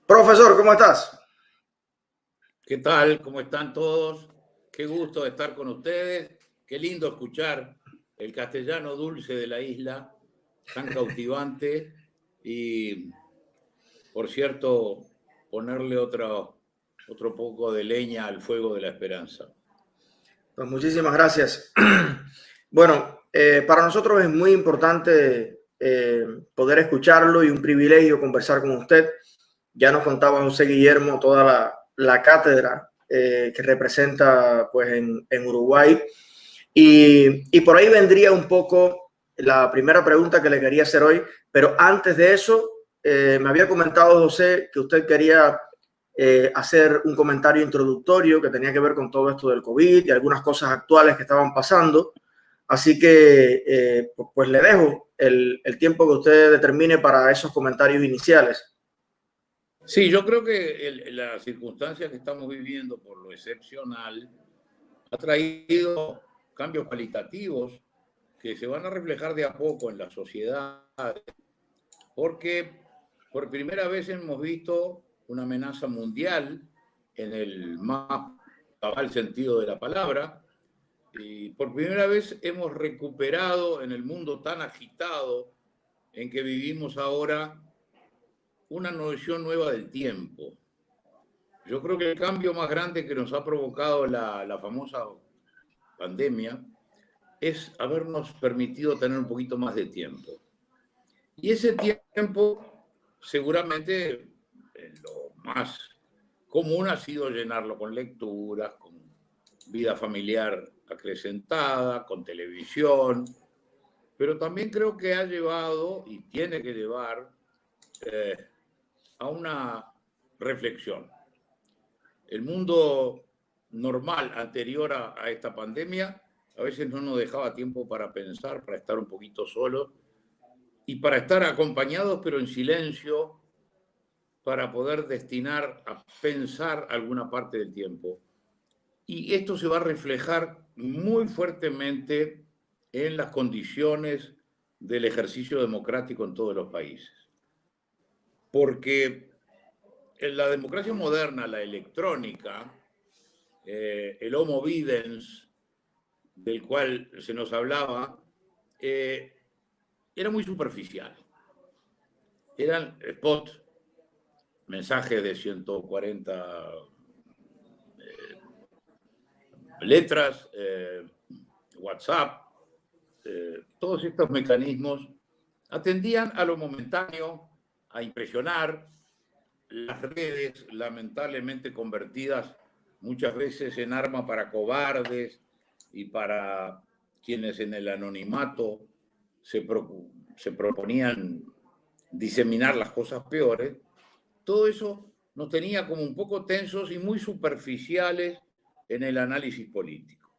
Profesor, ¿cómo estás? ¿Qué tal? ¿Cómo están todos? Qué gusto estar con ustedes. Qué lindo escuchar el castellano dulce de la isla, tan cautivante. Y, por cierto, ponerle otro poco de leña al fuego de la esperanza. Pues muchísimas gracias. Bueno, para nosotros es muy importante poder escucharlo y un privilegio conversar con usted. Ya nos contaba José Guillermo toda la cátedra que representa pues, en Uruguay. Y por ahí vendría un poco la primera pregunta que le quería hacer hoy, pero antes de eso, me había comentado José que usted quería hacer un comentario introductorio que tenía que ver con todo esto del COVID y algunas cosas actuales que estaban pasando. Así que pues le dejo el tiempo que usted determine para esos comentarios iniciales. Sí, yo creo que la circunstancia que estamos viviendo, por lo excepcional, ha traído cambios cualitativos que se van a reflejar de a poco en la sociedad, porque por primera vez hemos visto una amenaza mundial en el más cabal sentido de la palabra, y por primera vez hemos recuperado en el mundo tan agitado en que vivimos ahora una noción nueva del tiempo. Yo creo que el cambio más grande que nos ha provocado la famosa pandemia es habernos permitido tener un poquito más de tiempo. Y ese tiempo, seguramente, lo más común ha sido llenarlo con lecturas, con vida familiar acrecentada, con televisión, pero también creo que ha llevado y tiene que llevar eh, a una reflexión. El mundo normal anterior a esta pandemia a veces no nos dejaba tiempo para pensar, para estar un poquito solos y para estar acompañados, pero en silencio, para poder destinar a pensar alguna parte del tiempo. Y esto se va a reflejar muy fuertemente en las condiciones del ejercicio democrático en todos los países. Porque en la democracia moderna, la electrónica, el Homo Videns, del cual se nos hablaba, era muy superficial. Eran spots, mensajes de 140 letras, WhatsApp, todos estos mecanismos atendían a lo momentáneo, a impresionar. Las redes, lamentablemente convertidas muchas veces en arma para cobardes y para quienes en el anonimato se proponían diseminar las cosas peores, todo eso nos tenía como un poco tensos y muy superficiales en el análisis político.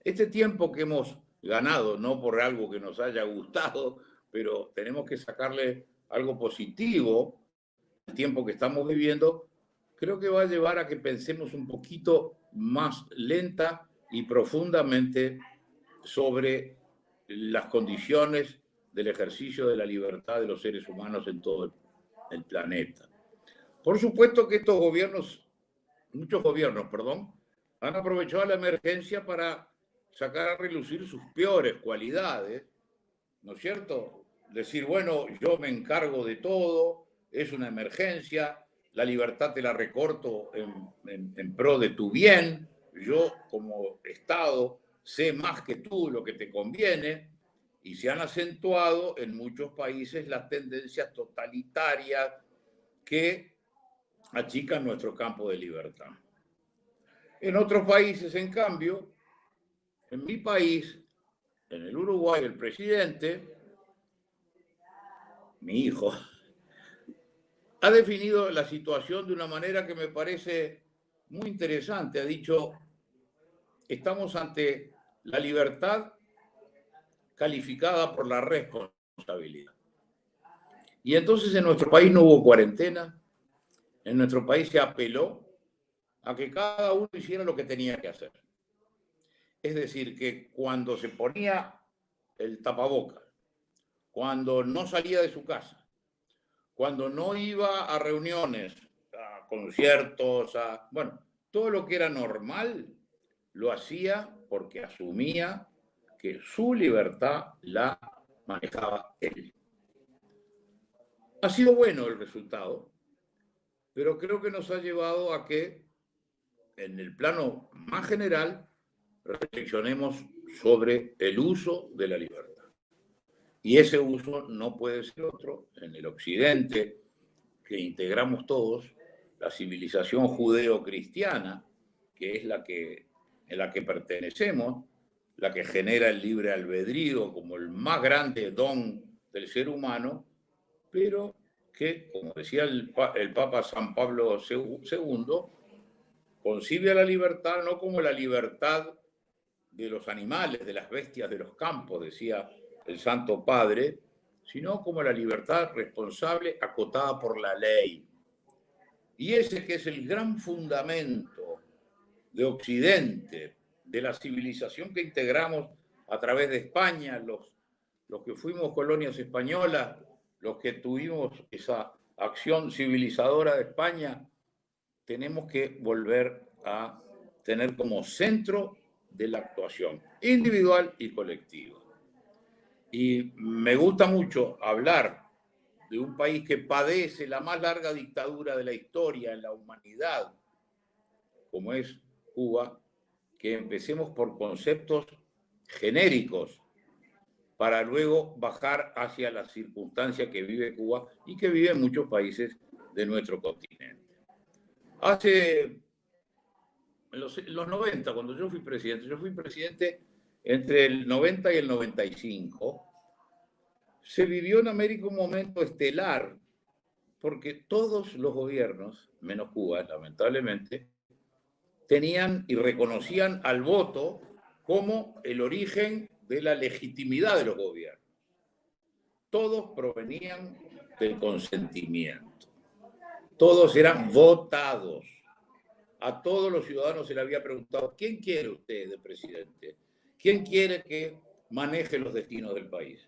Este tiempo que hemos ganado, no por algo que nos haya gustado, pero tenemos que sacarle algo positivo al tiempo que estamos viviendo, creo que va a llevar a que pensemos un poquito más lenta y profundamente sobre las condiciones del ejercicio de la libertad de los seres humanos en todo el planeta. Por supuesto que estos gobiernos, muchos gobiernos, perdón, han aprovechado la emergencia para sacar a relucir sus peores cualidades, ¿no es cierto? Decir, bueno, yo me encargo de todo, es una emergencia, la libertad te la recorto en pro de tu bien, yo como Estado sé más que tú lo que te conviene, y se han acentuado en muchos países las tendencias totalitarias que achican nuestro campo de libertad. En otros países, en cambio, en mi país, en el Uruguay, el presidente, mi hijo, ha definido la situación de una manera que me parece muy interesante. Ha dicho, estamos ante la libertad calificada por la responsabilidad. Y entonces en nuestro país no hubo cuarentena, en nuestro país se apeló a que cada uno hiciera lo que tenía que hacer. Es decir, que cuando se ponía el tapabocas, cuando no salía de su casa, cuando no iba a reuniones a conciertos, bueno, todo lo que era normal lo hacía porque asumía que su libertad la manejaba él. Ha sido bueno el resultado, pero creo que nos ha llevado a que, en el plano más general, reflexionemos sobre el uso de la libertad. Y ese uso no puede ser otro en el occidente, que integramos todos, la civilización judeo-cristiana, que es en la que pertenecemos, la que genera el libre albedrío como el más grande don del ser humano, pero que, como decía el Papa San Pablo II, concibe a la libertad no como la libertad de los animales, de las bestias de los campos, decía el Santo Padre, sino como la libertad responsable acotada por la ley. Y ese que es el gran fundamento de Occidente, de la civilización que integramos a través de España, los que fuimos colonias españolas, los que tuvimos esa acción civilizadora de España, tenemos que volver a tener como centro de la actuación individual y colectiva. Y me gusta mucho hablar de un país que padece la más larga dictadura de la historia en la humanidad, como es Cuba, que empecemos por conceptos genéricos para luego bajar hacia la circunstancia que vive Cuba y que viven muchos países de nuestro continente. En los 90, cuando yo fui presidente entre el 90 y el 95, se vivió en América un momento estelar, porque todos los gobiernos, menos Cuba, lamentablemente, tenían y reconocían al voto como el origen de la legitimidad de los gobiernos. Todos provenían del consentimiento. Todos eran votados. A todos los ciudadanos se le había preguntado: ¿quién quiere usted de presidente? ¿Quién quiere que maneje los destinos del país?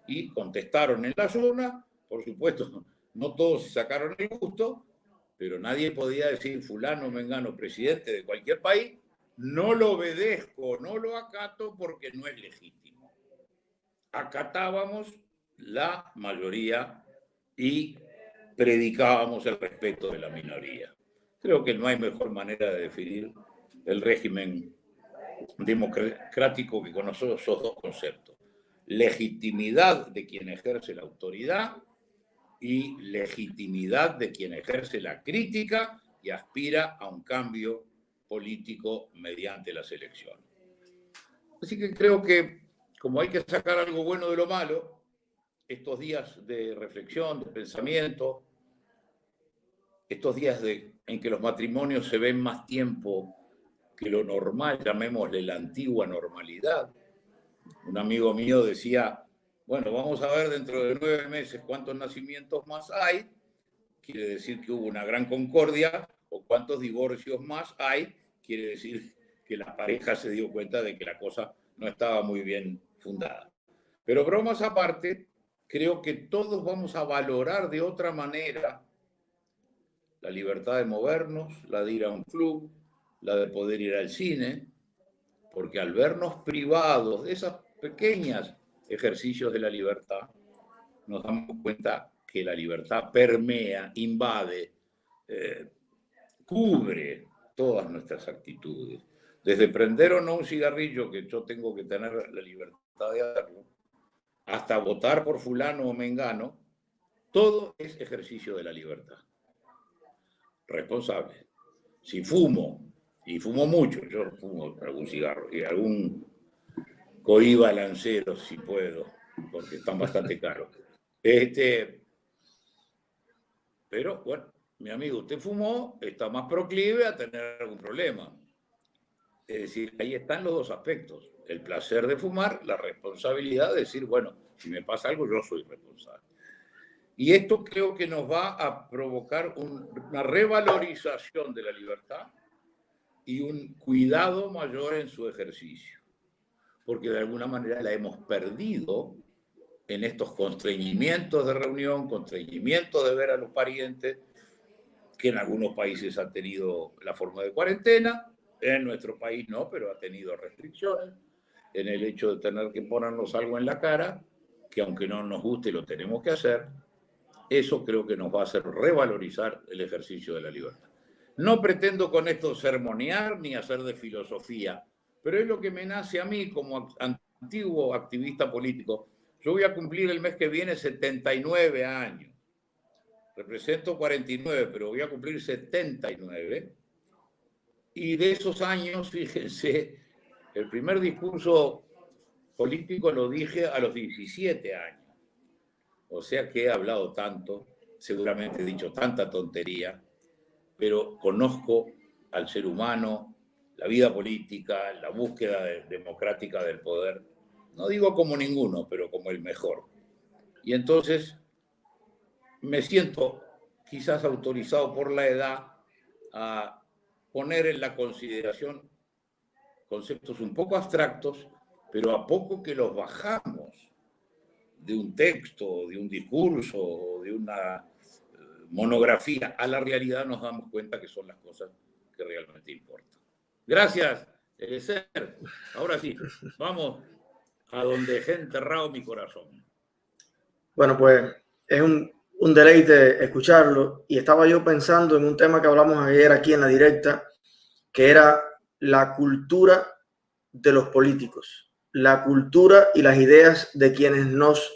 Y contestaron en las urnas, por supuesto, no todos se sacaron el gusto, pero nadie podía decir: fulano, mengano, presidente de cualquier país, no lo obedezco, no lo acato porque no es legítimo. Acatábamos la mayoría y predicábamos el respeto de la minoría. Creo que no hay mejor manera de definir el régimen democrático que conocer esos dos conceptos: legitimidad de quien ejerce la autoridad y legitimidad de quien ejerce la crítica y aspira a un cambio político mediante las elecciones. Así que creo que, como hay que sacar algo bueno de lo malo, estos días de reflexión, de pensamiento, estos días en que los matrimonios se ven más tiempo que lo normal, llamémosle la antigua normalidad. Un amigo mío decía: bueno, vamos a ver dentro de 9 meses cuántos nacimientos más hay, quiere decir que hubo una gran concordia, o cuántos divorcios más hay, quiere decir que la pareja se dio cuenta de que la cosa no estaba muy bien fundada. Pero bromas aparte, creo que todos vamos a valorar de otra manera la libertad de movernos, la de ir a un club, la de poder ir al cine, porque al vernos privados de esos pequeños ejercicios de la libertad, nos damos cuenta que la libertad permea, invade, cubre todas nuestras actitudes. Desde prender o no un cigarrillo, que yo tengo que tener la libertad de hacerlo, hasta votar por fulano o mengano, todo es ejercicio de la libertad. Responsable. Si fumo, y fumo mucho, yo fumo algún cigarro y algún cohiba lancero si puedo, porque están bastante caros. Pero bueno, mi amigo, usted fumó, está más proclive a tener algún problema. Es decir, ahí están los dos aspectos: el placer de fumar, la responsabilidad de decir, bueno, si me pasa algo, yo soy responsable. Y esto creo que nos va a provocar una revalorización de la libertad y un cuidado mayor en su ejercicio, porque de alguna manera la hemos perdido en estos constreñimientos de reunión, constreñimientos de ver a los parientes, que en algunos países ha tenido la forma de cuarentena, en nuestro país no, pero ha tenido restricciones, en el hecho de tener que ponernos algo en la cara, que aunque no nos guste lo tenemos que hacer. Eso creo que nos va a hacer revalorizar el ejercicio de la libertad. No pretendo con esto sermonear ni hacer de filosofía, pero es lo que me nace a mí como antiguo activista político. Yo voy a cumplir el mes que viene 79 años. Represento 49, pero voy a cumplir 79. Y de esos años, fíjense, el primer discurso político lo dije a los 17 años. O sea que he hablado tanto, seguramente he dicho tanta tontería, pero conozco al ser humano, la vida política, la búsqueda democrática del poder. No digo como ninguno, pero como el mejor. Y entonces me siento quizás autorizado por la edad a poner en la consideración conceptos un poco abstractos, pero a poco que los bajamos de un texto, de un discurso, o de una monografía a la realidad, nos damos cuenta que son las cosas que realmente importan. Gracias, Eliezer. Ahora sí, vamos a donde dejé enterrado mi corazón. Bueno, pues es un deleite escucharlo, y estaba yo pensando en un tema que hablamos ayer aquí en la directa, que era la cultura de los políticos, la cultura y las ideas de quienes nos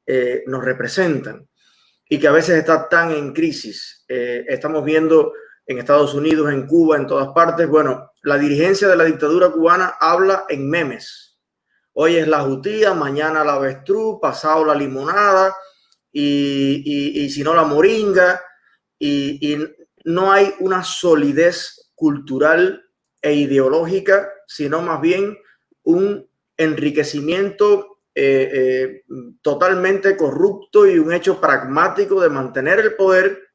representan, y que a veces está tan en crisis. Estamos viendo en Estados Unidos, en Cuba, en todas partes. Bueno, la dirigencia de la dictadura cubana habla en memes. Hoy es la jutía, mañana la avestruz, pasado la limonada y si no la moringa. Y no hay una solidez cultural e ideológica, sino más bien un enriquecimiento totalmente corrupto y un hecho pragmático de mantener el poder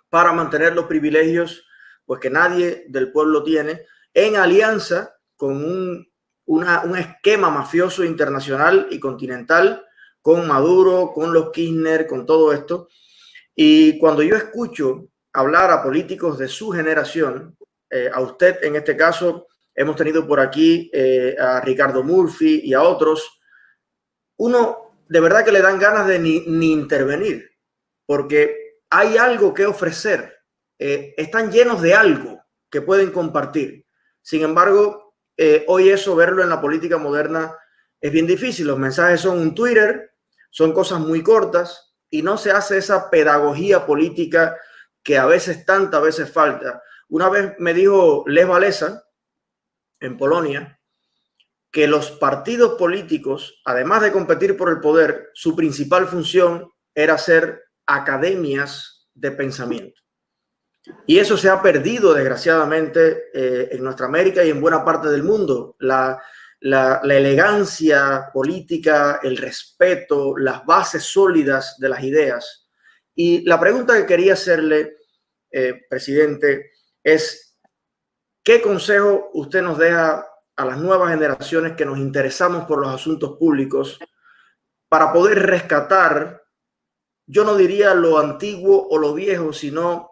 para mantener los privilegios pues que nadie del pueblo tiene, en alianza con un esquema mafioso internacional y continental, con Maduro, con los Kirchner, con todo esto. Y cuando yo escucho hablar a políticos de su generación, a usted en este caso, hemos tenido por aquí a Ricardo Murphy y a otros, uno de verdad que le dan ganas de ni intervenir, porque hay algo que ofrecer, están llenos de algo que pueden compartir. Sin embargo, hoy eso, verlo en la política moderna, es bien difícil. Los mensajes son un Twitter, son cosas muy cortas, y no se hace esa pedagogía política que a veces tantas veces falta. Una vez me dijo Lech Walesa, en Polonia, que los partidos políticos, además de competir por el poder, su principal función era ser academias de pensamiento. Y eso se ha perdido, desgraciadamente, en nuestra América y en buena parte del mundo. La elegancia política, el respeto, las bases sólidas de las ideas. Y la pregunta que quería hacerle, presidente, es ¿qué consejo usted nos deja a las nuevas generaciones que nos interesamos por los asuntos públicos para poder rescatar, yo no diría lo antiguo o lo viejo, sino,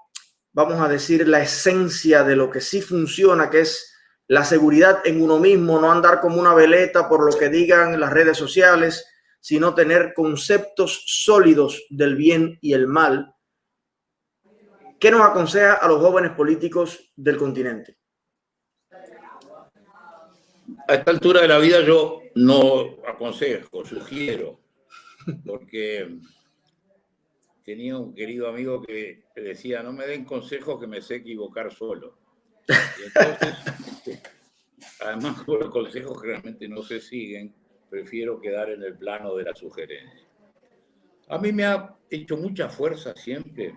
vamos a decir, la esencia de lo que sí funciona, que es la seguridad en uno mismo, no andar como una veleta por lo que digan las redes sociales, sino tener conceptos sólidos del bien y el mal? ¿Qué nos aconseja a los jóvenes políticos del continente? A esta altura de la vida yo no aconsejo, sugiero, porque tenía un querido amigo que decía, no me den consejos que me sé equivocar solo. Y entonces, además, como los consejos generalmente no se siguen, prefiero quedar en el plano de la sugerencia. A mí me ha hecho mucha fuerza siempre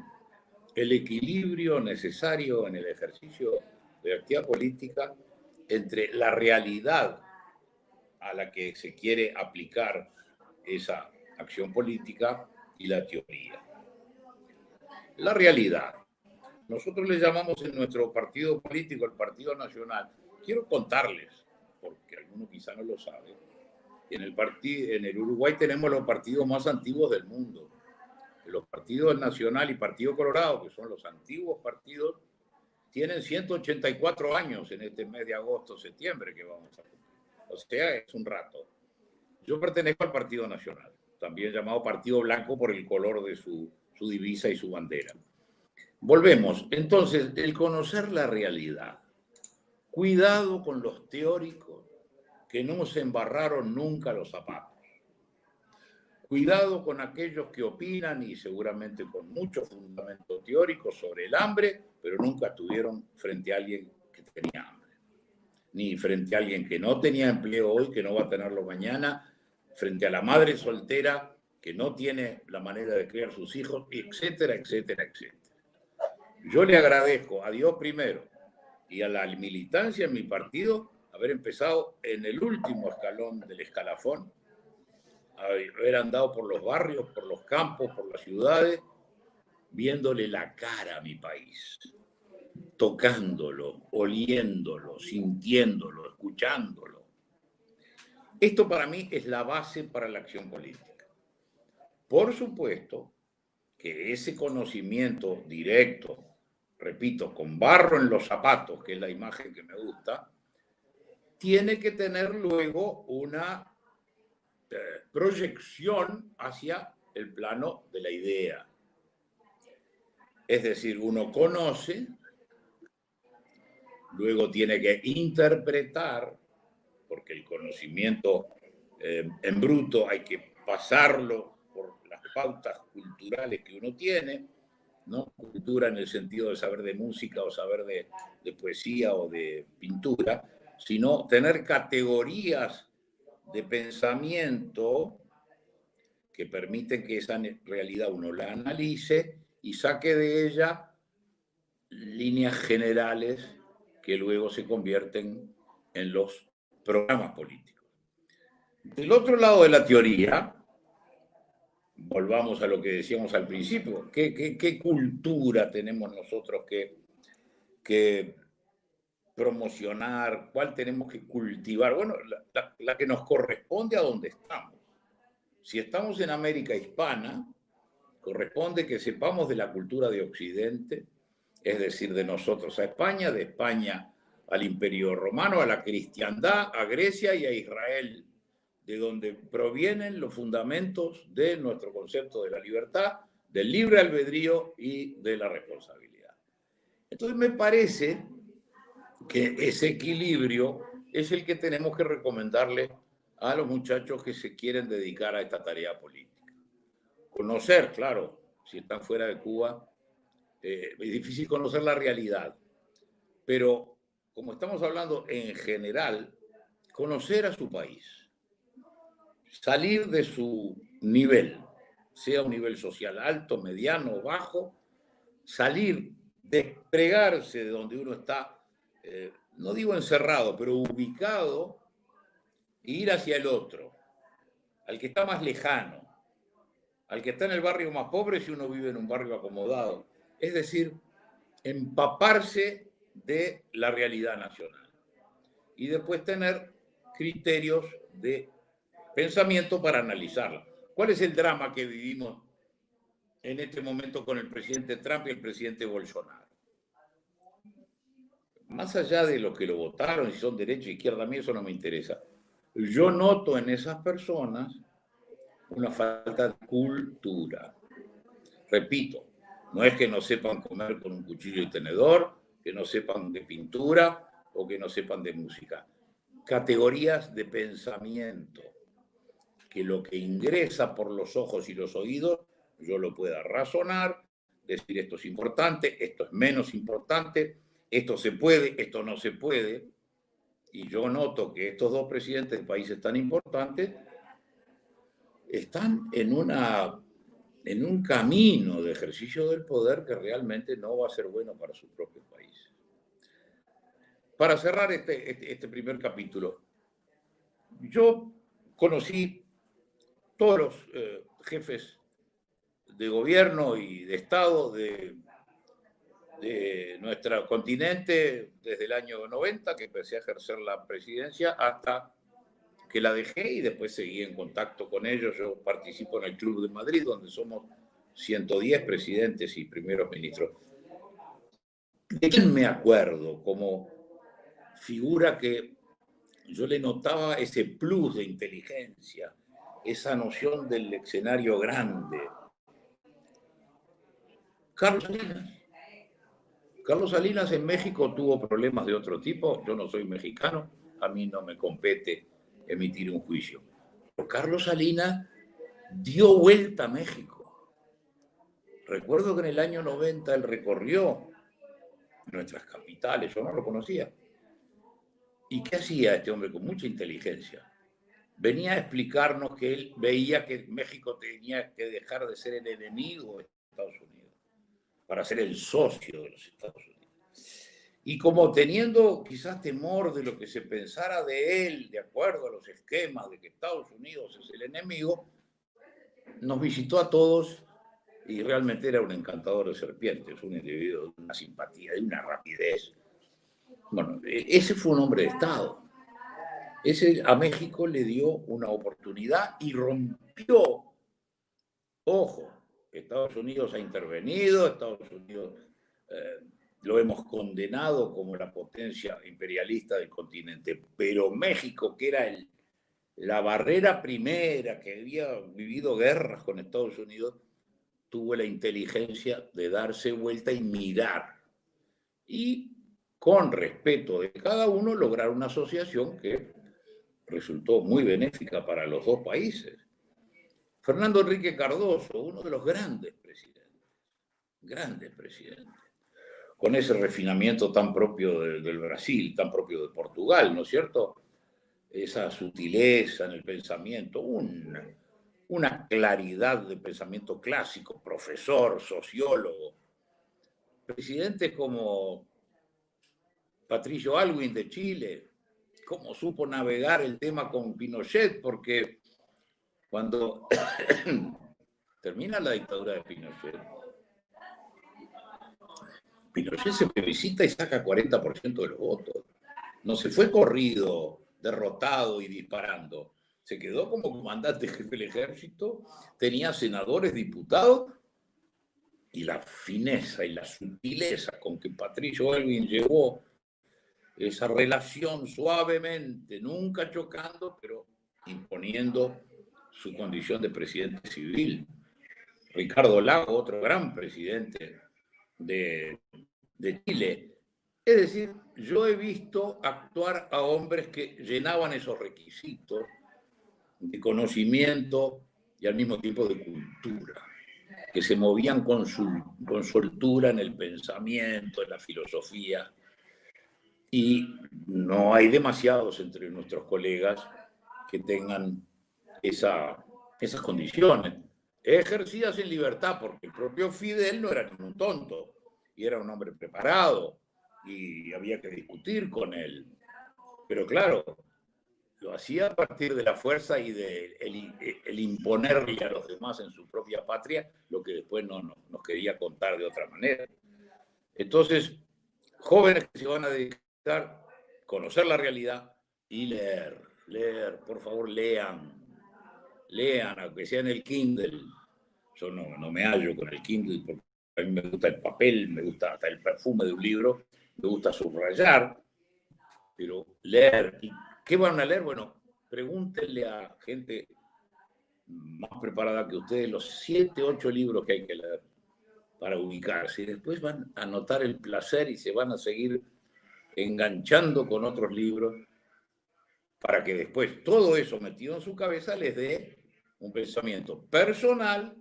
el equilibrio necesario en el ejercicio de la actividad política entre la realidad a la que se quiere aplicar esa acción política y la teoría. La realidad. Nosotros le llamamos en nuestro partido político el Partido Nacional. Quiero contarles, porque alguno quizá no lo sabe, en el Uruguay tenemos los partidos más antiguos del mundo. los partidos Nacional y Partido Colorado, que son los antiguos partidos, tienen 184 años en este mes de agosto, septiembre que vamos a cumplir. O sea, es un rato. Yo pertenezco al Partido Nacional, también llamado Partido Blanco por el color de su divisa y su bandera. Volvemos. Entonces, el conocer la realidad. Cuidado con los teóricos que no se embarraron nunca los zapatos. Cuidado con aquellos que opinan, y seguramente con mucho fundamento teórico, sobre el hambre, pero nunca estuvieron frente a alguien que tenía hambre. Ni frente a alguien que no tenía empleo hoy, que no va a tenerlo mañana, frente a la madre soltera que no tiene la manera de criar sus hijos, etcétera, etcétera, etcétera. Yo le agradezco a Dios primero y a la militancia en mi partido haber empezado en el último escalón del escalafón, haber andado por los barrios, por los campos, por las ciudades, viéndole la cara a mi país, tocándolo, oliéndolo, sintiéndolo, escuchándolo. Esto para mí es la base para la acción política. Por supuesto que ese conocimiento directo, repito, con barro en los zapatos, que es la imagen que me gusta, tiene que tener luego una proyección hacia el plano de la idea. Es decir, uno conoce, luego tiene que interpretar, porque el conocimiento en bruto hay que pasarlo por las pautas culturales que uno tiene, no cultura en el sentido de saber de música o saber de poesía o de pintura, sino tener categorías de pensamiento que permiten que esa realidad uno la analice y saque de ella líneas generales que luego se convierten en los programas políticos. Del otro lado de la teoría, volvamos a lo que decíamos al principio, ¿qué cultura tenemos nosotros que promocionar? ¿Cuál tenemos que cultivar? Bueno, la que nos corresponde a donde estamos. Si estamos en América hispana, corresponde que sepamos de la cultura de Occidente, es decir, de nosotros a España, de España al Imperio Romano, a la cristiandad, a Grecia y a Israel, de donde provienen los fundamentos de nuestro concepto de la libertad, del libre albedrío y de la responsabilidad. Entonces me parece que ese equilibrio es el que tenemos que recomendarle a los muchachos que se quieren dedicar a esta tarea política. Conocer, claro, si están fuera de Cuba, es difícil conocer la realidad, pero como estamos hablando en general, conocer a su país, salir de su nivel, sea un nivel social alto, mediano o bajo, salir, desplegarse de donde uno está, no digo encerrado, pero ubicado, e ir hacia el otro, al que está más lejano, al que está en el barrio más pobre si uno vive en un barrio acomodado. Es decir, empaparse de la realidad nacional y después tener criterios de pensamiento para analizarla. ¿Cuál es el drama que vivimos en este momento con el presidente Trump y el presidente Bolsonaro? Más allá de los que lo votaron, si son derecha o izquierda, a mí eso no me interesa. Yo noto en esas personas una falta de cultura. Repito, no es que no sepan comer con un cuchillo y tenedor, que no sepan de pintura o que no sepan de música. Categorías de pensamiento, que lo que ingresa por los ojos y los oídos, yo lo pueda razonar, decir esto es importante, esto es menos importante, esto se puede, esto no se puede. Y yo noto que estos dos presidentes de países tan importantes están en un camino de ejercicio del poder que realmente no va a ser bueno para su propio país. Para cerrar este primer capítulo, yo conocí todos los jefes de gobierno y de Estado de nuestro continente desde el año 90, que empecé a ejercer la presidencia, hasta que la dejé y después seguí en contacto con ellos. Yo participo en el Club de Madrid, donde somos 110 presidentes y primeros ministros. ¿De quién me acuerdo como figura que yo le notaba ese plus de inteligencia, esa noción del escenario grande? Carlos Salinas. Carlos Salinas en México tuvo problemas de otro tipo. Yo no soy mexicano, a mí no me compete emitir un juicio. Pero Carlos Salinas dio vuelta a México. Recuerdo que en el año 90 él recorrió nuestras capitales, yo no lo conocía. ¿Y qué hacía este hombre con mucha inteligencia? Venía a explicarnos que él veía que México tenía que dejar de ser el enemigo de Estados Unidos para ser el socio de los Estados Unidos. Y como teniendo quizás temor de lo que se pensara de él, de acuerdo a los esquemas de que Estados Unidos es el enemigo, nos visitó a todos y realmente era un encantador de serpientes, un individuo de una simpatía, de una rapidez. Bueno, ese fue un hombre de Estado. Ese a México le dio una oportunidad y rompió. Ojo, Estados Unidos ha intervenido, Estados Unidos lo hemos condenado como la potencia imperialista del continente, pero México, que era la barrera primera, que había vivido guerras con Estados Unidos, tuvo la inteligencia de darse vuelta y mirar. Y con respeto de cada uno, lograr una asociación que resultó muy benéfica para los dos países. Fernando Henrique Cardoso, uno de los grandes presidentes, con ese refinamiento tan propio del Brasil, tan propio de Portugal, ¿no es cierto? Esa sutileza en el pensamiento, una claridad de pensamiento clásico, profesor, sociólogo. Presidentes como Patricio Aylwin de Chile, cómo supo navegar el tema con Pinochet, porque cuando termina la dictadura de Pinochet, Pinochet se plebiscita y saca 40% de los votos. No se fue corrido, derrotado y disparando. Se quedó como comandante jefe del ejército, tenía senadores, diputados, y la fineza y la sutileza con que Patricio Aylwin llevó esa relación suavemente, nunca chocando, pero imponiendo su condición de presidente civil. Ricardo Lago, otro gran presidente de Chile. Es decir, yo he visto actuar a hombres que llenaban esos requisitos de conocimiento y al mismo tiempo de cultura, que se movían con soltura en el pensamiento, en la filosofía. Y no hay demasiados entre nuestros colegas que tengan esas condiciones, ejercidas en libertad, porque el propio Fidel no era ningún tonto, y era un hombre preparado, y había que discutir con él. Pero claro, lo hacía a partir de la fuerza y de el imponerle a los demás en su propia patria lo que después no nos quería contar de otra manera. Entonces, jóvenes que se van a dedicar a conocer la realidad y leer, por favor, lean, aunque sea en el Kindle. Yo no me hallo con el Kindle porque a mí me gusta el papel, me gusta hasta el perfume de un libro, me gusta subrayar, pero leer. ¿Y qué van a leer? Bueno, pregúntenle a gente más preparada que ustedes los 7, 8 libros que hay que leer para ubicarse. Y después van a notar el placer y se van a seguir enganchando con otros libros para que después todo eso metido en su cabeza les dé un pensamiento personal,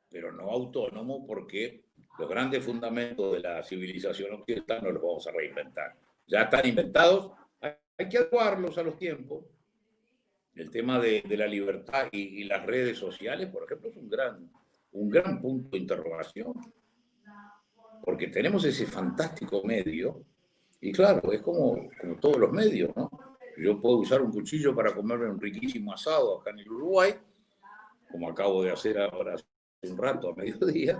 pero no autónomo, porque los grandes fundamentos de la civilización occidental no los vamos a reinventar. Ya están inventados, hay que adecuarlos a los tiempos. El tema de la libertad y las redes sociales, por ejemplo, es un gran punto de interrogación, porque tenemos ese fantástico medio, y claro, es como todos los medios, ¿no? Yo puedo usar un cuchillo para comerme un riquísimo asado acá en el Uruguay, como acabo de hacer ahora hace un rato a mediodía,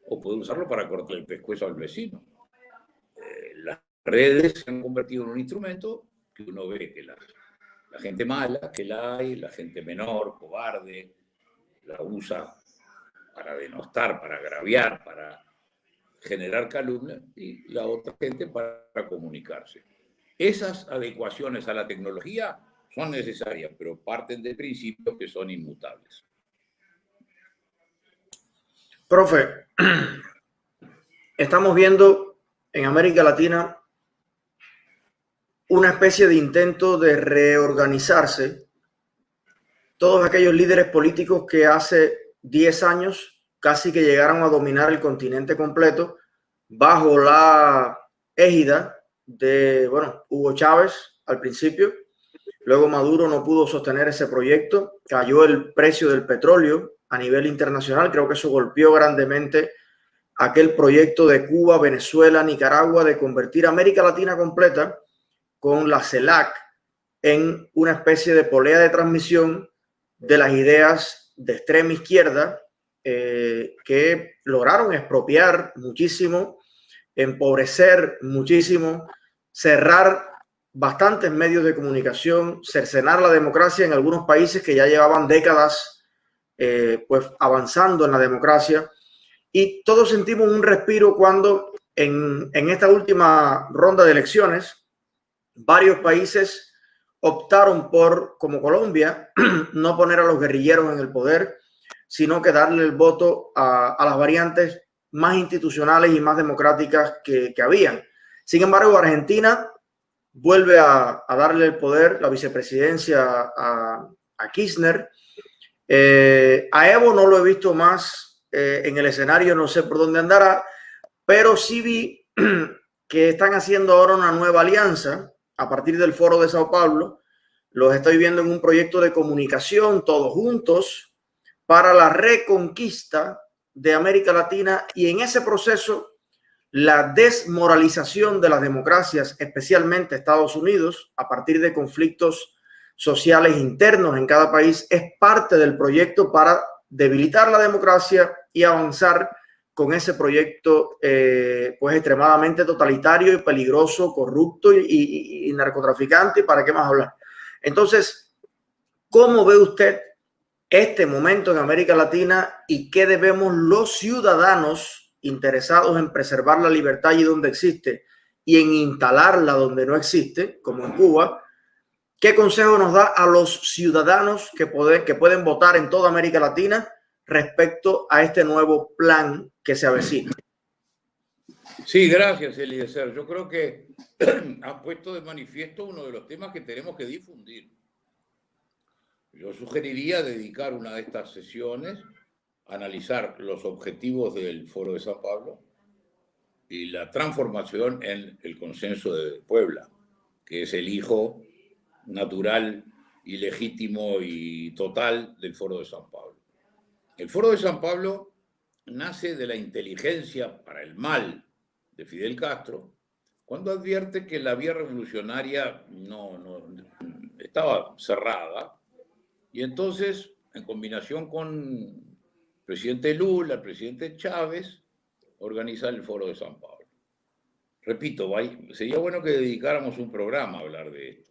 o puedo usarlo para cortar el pescuezo al vecino. Las redes se han convertido en un instrumento que uno ve que la gente mala, que la hay, la gente menor, cobarde, la usa para denostar, para agraviar, para generar calumnia, y la otra gente para comunicarse. Esas adecuaciones a la tecnología son necesarias, pero parten de principios que son inmutables. Profe, estamos viendo en América Latina una especie de intento de reorganizarse. Todos aquellos líderes políticos que hace 10 años casi que llegaron a dominar el continente completo bajo la égida de, bueno, Hugo Chávez al principio. Luego Maduro no pudo sostener ese proyecto, cayó el precio del petróleo a nivel internacional, creo que eso golpeó grandemente aquel proyecto de Cuba, Venezuela, Nicaragua de convertir América Latina completa con la CELAC en una especie de polea de transmisión de las ideas de extrema izquierda que lograron expropiar muchísimo, empobrecer muchísimo, cerrar bastantes medios de comunicación, cercenar la democracia en algunos países que ya llevaban décadas pues avanzando en la democracia. Y todos sentimos un respiro cuando en esta última ronda de elecciones varios países optaron por, como Colombia, no poner a los guerrilleros en el poder, sino que darle el voto a las variantes más institucionales y más democráticas que habían. Sin embargo, Argentina vuelve a darle el poder, la vicepresidencia a Kirchner. A Evo no lo he visto más en el escenario, no sé por dónde andará, pero sí vi que están haciendo ahora una nueva alianza a partir del Foro de Sao Paulo. Los estoy viendo en un proyecto de comunicación, todos juntos, para la reconquista de América Latina, y en ese proceso la desmoralización de las democracias, especialmente Estados Unidos, a partir de conflictos sociales internos en cada país, es parte del proyecto para debilitar la democracia y avanzar con ese proyecto pues extremadamente totalitario y peligroso, corrupto y narcotraficante. ¿Para qué más hablar? Entonces, ¿cómo ve usted este momento en América Latina y qué debemos los ciudadanos interesados en preservar la libertad allí donde existe y en instalarla donde no existe, como en Cuba? ¿Qué consejo nos da a los ciudadanos que pueden votar en toda América Latina respecto a este nuevo plan que se avecina? Sí, gracias, Eliezer. Yo creo que has puesto de manifiesto uno de los temas que tenemos que difundir. Yo sugeriría dedicar una de estas sesiones a analizar los objetivos del Foro de San Pablo y la transformación en el Consenso de Puebla, que es el hijo natural y legítimo y total del Foro de San Pablo. El Foro de San Pablo nace de la inteligencia para el mal de Fidel Castro, cuando advierte que la vía revolucionaria no estaba cerrada, y entonces, en combinación con el presidente Lula, el presidente Chávez, organiza el Foro de San Pablo. Repito, sería bueno que dedicáramos un programa a hablar de esto.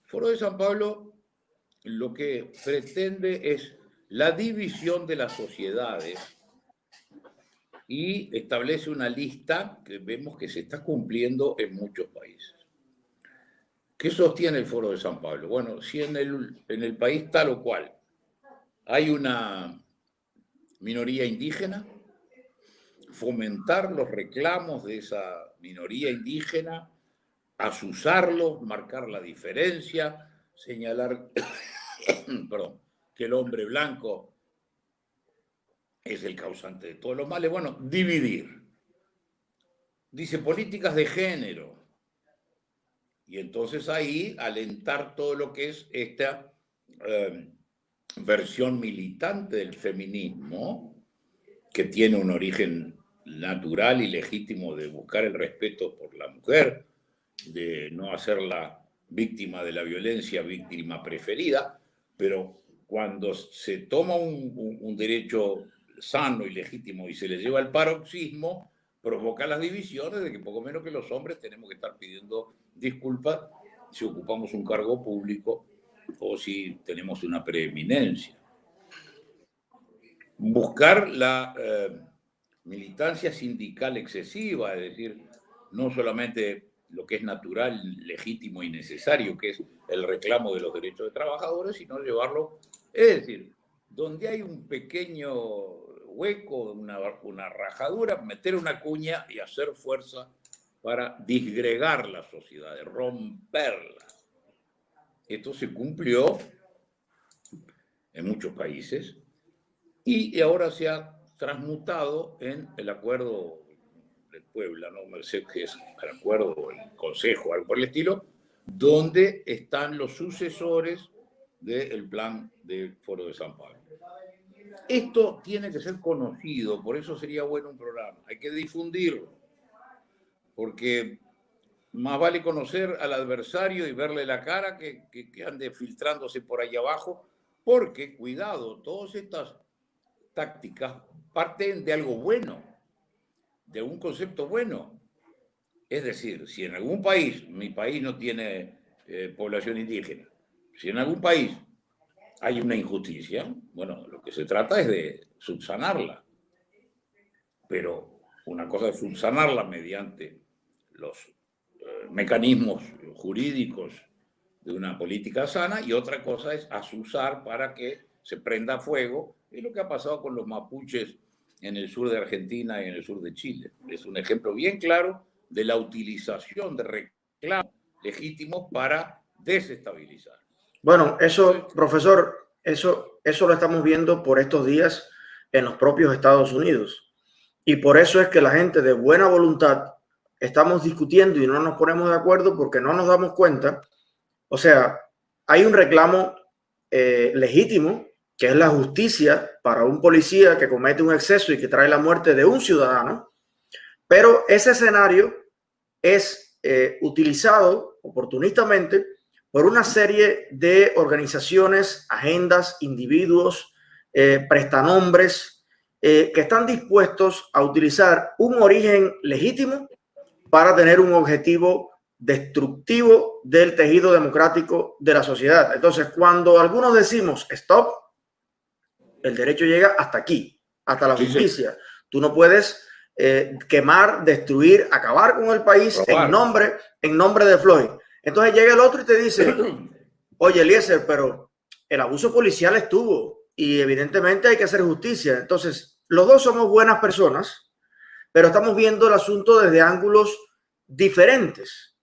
El Foro de San Pablo lo que pretende es la división de las sociedades y establece una lista que vemos que se está cumpliendo en muchos países. ¿Qué sostiene el Foro de San Pablo? Bueno, si en el país tal o cual hay una minoría indígena, fomentar los reclamos de esa minoría indígena, azuzarlos, marcar la diferencia, señalar perdón, que el hombre blanco es el causante de todos los males. Bueno, dividir. Dice políticas de género. Y entonces ahí alentar todo lo que es esta versión militante del feminismo, que tiene un origen natural y legítimo de buscar el respeto por la mujer, de no hacerla víctima de la violencia, víctima preferida, pero cuando se toma un derecho sano y legítimo y se le lleva al paroxismo, provoca las divisiones de que poco menos que los hombres tenemos que estar pidiendo disculpas si ocupamos un cargo público o si tenemos una preeminencia. buscar la militancia sindical excesiva, es decir, no solamente lo que es natural, legítimo y necesario, que es el reclamo de los derechos de trabajadores, sino llevarlo, es decir, donde hay un pequeño hueco, una rajadura, meter una cuña y hacer fuerza para disgregar la sociedad, romperla. Esto se cumplió en muchos países y ahora se ha transmutado en el acuerdo de Puebla, no me sé qué es el acuerdo o el consejo, algo por el estilo, donde están los sucesores del plan del Foro de San Pablo. Esto tiene que ser conocido, por eso sería bueno un programa, hay que difundirlo, porque más vale conocer al adversario y verle la cara que ande filtrándose por ahí abajo, porque, cuidado, todas estas tácticas parten de algo bueno, de un concepto bueno. Es decir, si en algún país, mi país no tiene población indígena, si en algún país hay una injusticia, bueno, lo que se trata es de subsanarla. Pero una cosa es subsanarla mediante los mecanismos jurídicos de una política sana y otra cosa es azuzar para que se prenda fuego. Es lo que ha pasado con los mapuches en el sur de Argentina y en el sur de Chile. Es un ejemplo bien claro de la utilización de reclamos legítimos para desestabilizar. Bueno, eso, profesor, eso lo estamos viendo por estos días en los propios Estados Unidos. Y por eso es que la gente de buena voluntad estamos discutiendo y no nos ponemos de acuerdo porque no nos damos cuenta. O sea, hay un reclamo legítimo, que es la justicia para un policía que comete un exceso y que trae la muerte de un ciudadano, pero ese escenario es utilizado oportunistamente por una serie de organizaciones, agendas, individuos, prestanombres, que están dispuestos a utilizar un origen legítimo para tener un objetivo destructivo del tejido democrático de la sociedad. Entonces, cuando algunos decimos stop, el derecho llega hasta aquí, hasta la justicia. Sí. Tú no puedes quemar, destruir, acabar con el país en nombre de Floyd. Entonces llega el otro y te dice, oye, Eliezer, pero el abuso policial estuvo y evidentemente hay que hacer justicia. Entonces, los dos somos buenas personas, pero estamos viendo el asunto desde ángulos diferentes.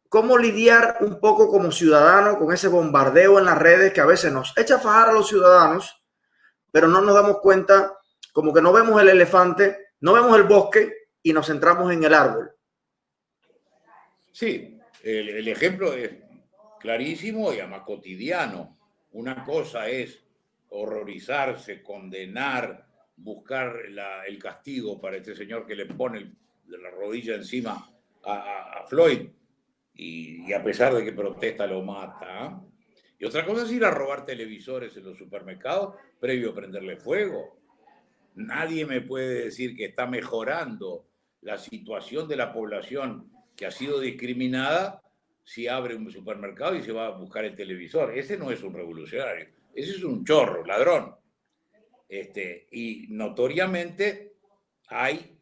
Cómo lidiar un poco como ciudadano con ese bombardeo en las redes que a veces nos echa a fajar a los ciudadanos, pero no nos damos cuenta, como que no vemos el elefante, no vemos el bosque y nos centramos en el árbol. Sí, el ejemplo es clarísimo y además cotidiano. Una cosa es horrorizarse, condenar, buscar el castigo para este señor que le pone la rodilla encima a Floyd y a pesar de que protesta lo mata. Y otra cosa es ir a robar televisores en los supermercados previo a prenderle fuego. Nadie me puede decir que está mejorando la situación de la población que ha sido discriminada si abre un supermercado y se va a buscar el televisor. Ese no es un revolucionario, ese es un chorro, ladrón. Y notoriamente hay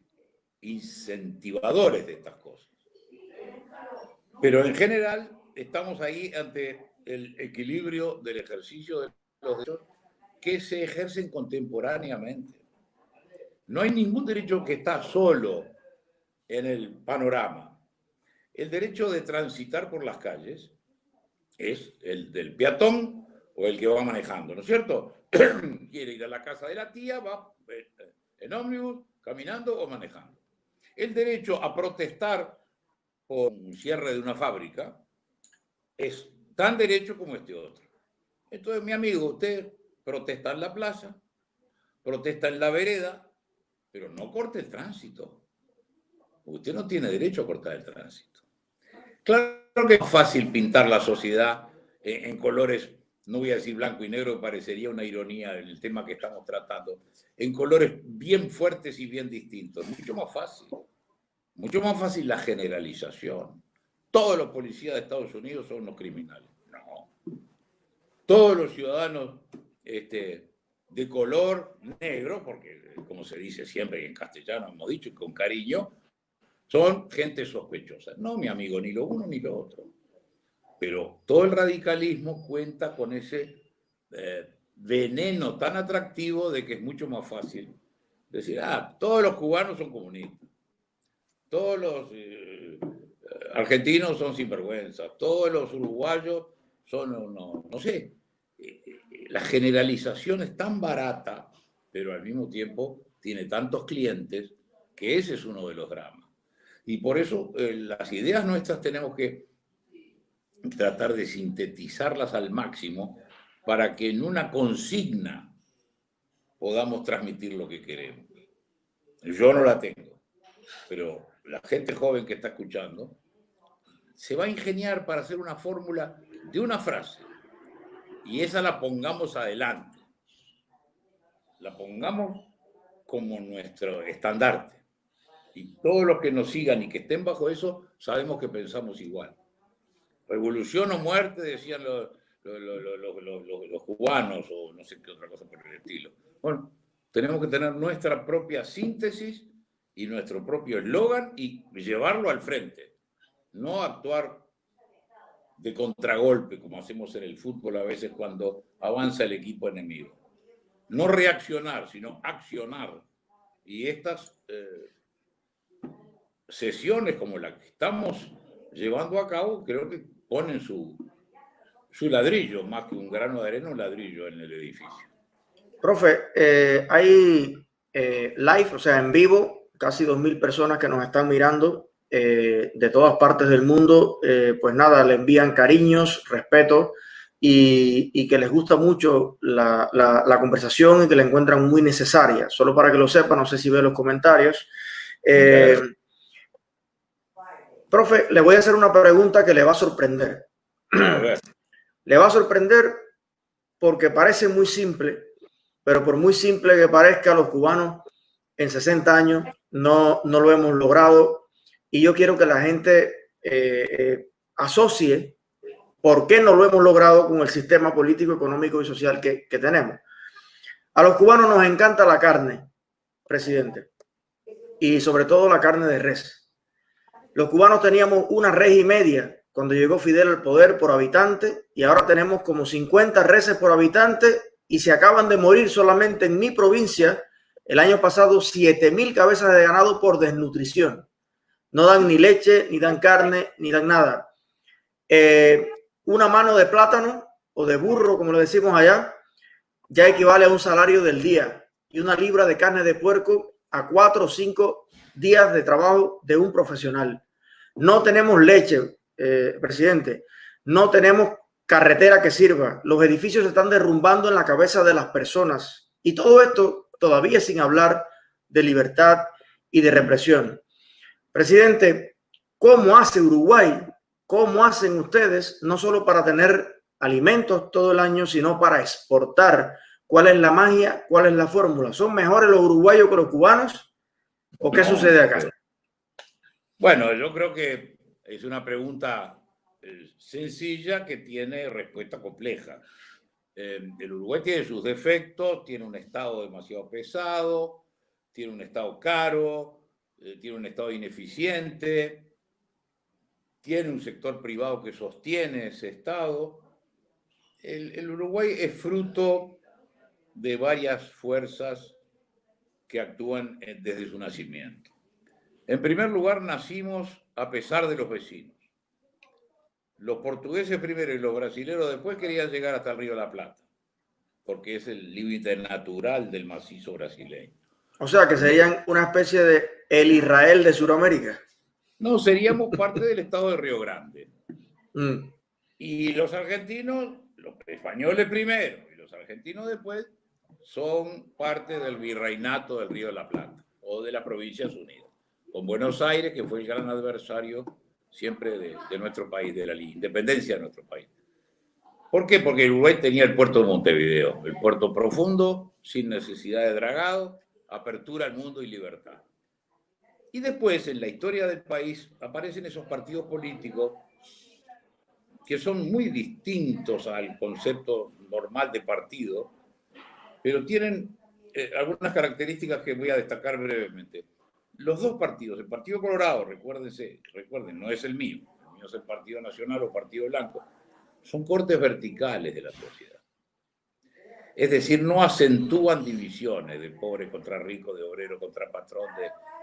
incentivadores de estas cosas. Pero en general estamos ahí ante el equilibrio del ejercicio de los derechos que se ejercen contemporáneamente. No hay ningún derecho que está solo en el panorama. El derecho de transitar por las calles es el del peatón o el que va manejando, ¿no es cierto? Quiere ir a la casa de la tía, va en ómnibus, caminando o manejando. El derecho a protestar por un cierre de una fábrica es tan derecho como este otro. Entonces, mi amigo, usted protesta en la plaza, protesta en la vereda, pero no corte el tránsito. Usted no tiene derecho a cortar el tránsito. Claro que es fácil pintar la sociedad en colores, no voy a decir blanco y negro, parecería una ironía en el tema que estamos tratando, en colores bien fuertes y bien distintos. Mucho más fácil la generalización. Todos los policías de Estados Unidos son unos criminales. No. Todos los ciudadanos de de color negro, porque como se dice siempre y en castellano hemos dicho y con cariño, son gente sospechosa. No, mi amigo, ni lo uno ni lo otro. Pero todo el radicalismo cuenta con ese veneno tan atractivo de que es mucho más fácil decir, todos los cubanos son comunistas, todos los argentinos son sinvergüenzas, todos los uruguayos son, no sé, la generalización es tan barata, pero al mismo tiempo tiene tantos clientes que ese es uno de los dramas. Y por eso las ideas nuestras tenemos que tratar de sintetizarlas al máximo para que en una consigna podamos transmitir lo que queremos. Yo no la tengo, pero la gente joven que está escuchando se va a ingeniar para hacer una fórmula de una frase y esa la pongamos adelante, la pongamos como nuestro estandarte y todos los que nos sigan y que estén bajo eso sabemos que pensamos igual. Revolución o muerte, decían los cubanos o no sé qué otra cosa por el estilo. Bueno, tenemos que tener nuestra propia síntesis y nuestro propio eslogan y llevarlo al frente, no actuar de contragolpe como hacemos en el fútbol a veces cuando avanza el equipo enemigo. No reaccionar, sino accionar. Y estas sesiones como la que estamos llevando a cabo, creo que ponen su ladrillo, más que un grano de arena, un ladrillo en el edificio. Profe, hay live, o sea, en vivo, casi 2.000 personas que nos están mirando de todas partes del mundo. Pues nada, le envían cariños, respeto y que les gusta mucho la conversación y que la encuentran muy necesaria. Solo para que lo sepan, no sé si ve los comentarios. Profe, le voy a hacer una pregunta que le va a sorprender. A ver. Le va a sorprender porque parece muy simple, pero por muy simple que parezca, los cubanos en 60 años no lo hemos logrado. Y yo quiero que la gente asocie por qué no lo hemos logrado con el sistema político, económico y social que tenemos. A los cubanos nos encanta la carne, presidente, y sobre todo la carne de res. Los cubanos teníamos una res y media cuando llegó Fidel al poder por habitante y ahora tenemos como 50 reses por habitante y se acaban de morir solamente en mi provincia el año pasado 7.000 cabezas de ganado por desnutrición. No dan ni leche, ni dan carne, ni dan nada. Una mano de plátano o de burro, como le decimos allá, ya equivale a un salario del día y una libra de carne de puerco a 4 o 5 días de trabajo de un profesional. No tenemos leche, presidente. No tenemos carretera que sirva. Los edificios se están derrumbando en la cabeza de las personas. Y todo esto todavía sin hablar de libertad y de represión. Presidente, ¿cómo hace Uruguay? ¿Cómo hacen ustedes? No solo para tener alimentos todo el año, sino para exportar. ¿Cuál es la magia? ¿Cuál es la fórmula? ¿Son mejores los uruguayos que los cubanos? ¿O qué sucede acá? Bueno, yo creo que es una pregunta sencilla que tiene respuesta compleja. El Uruguay tiene sus defectos, tiene un Estado demasiado pesado, tiene un Estado caro, tiene un Estado ineficiente, tiene un sector privado que sostiene ese Estado. El Uruguay es fruto de varias fuerzas que actúan desde su nacimiento. En primer lugar, nacimos a pesar de los vecinos. Los portugueses primero y los brasileños después querían llegar hasta el río de la Plata, porque es el límite natural del macizo brasileño. O sea, que serían una especie de el Israel de Sudamérica. No, seríamos parte del estado de Río Grande. Y los argentinos, los españoles primero y los argentinos después, son parte del virreinato del río de la Plata o de las Provincias Unidas, con Buenos Aires, que fue el gran adversario siempre de nuestro país, de la independencia de nuestro país. ¿Por qué? Porque el Uruguay tenía el puerto de Montevideo, el puerto profundo, sin necesidad de dragado, apertura al mundo y libertad. Y después, en la historia del país, aparecen esos partidos políticos que son muy distintos al concepto normal de partido, pero tienen algunas características que voy a destacar brevemente. Los dos partidos, el Partido Colorado, recuerden, no es el mío es el Partido Nacional o Partido Blanco, son cortes verticales de la sociedad. Es decir, no acentúan divisiones de pobre contra rico, de obrero contra patrón,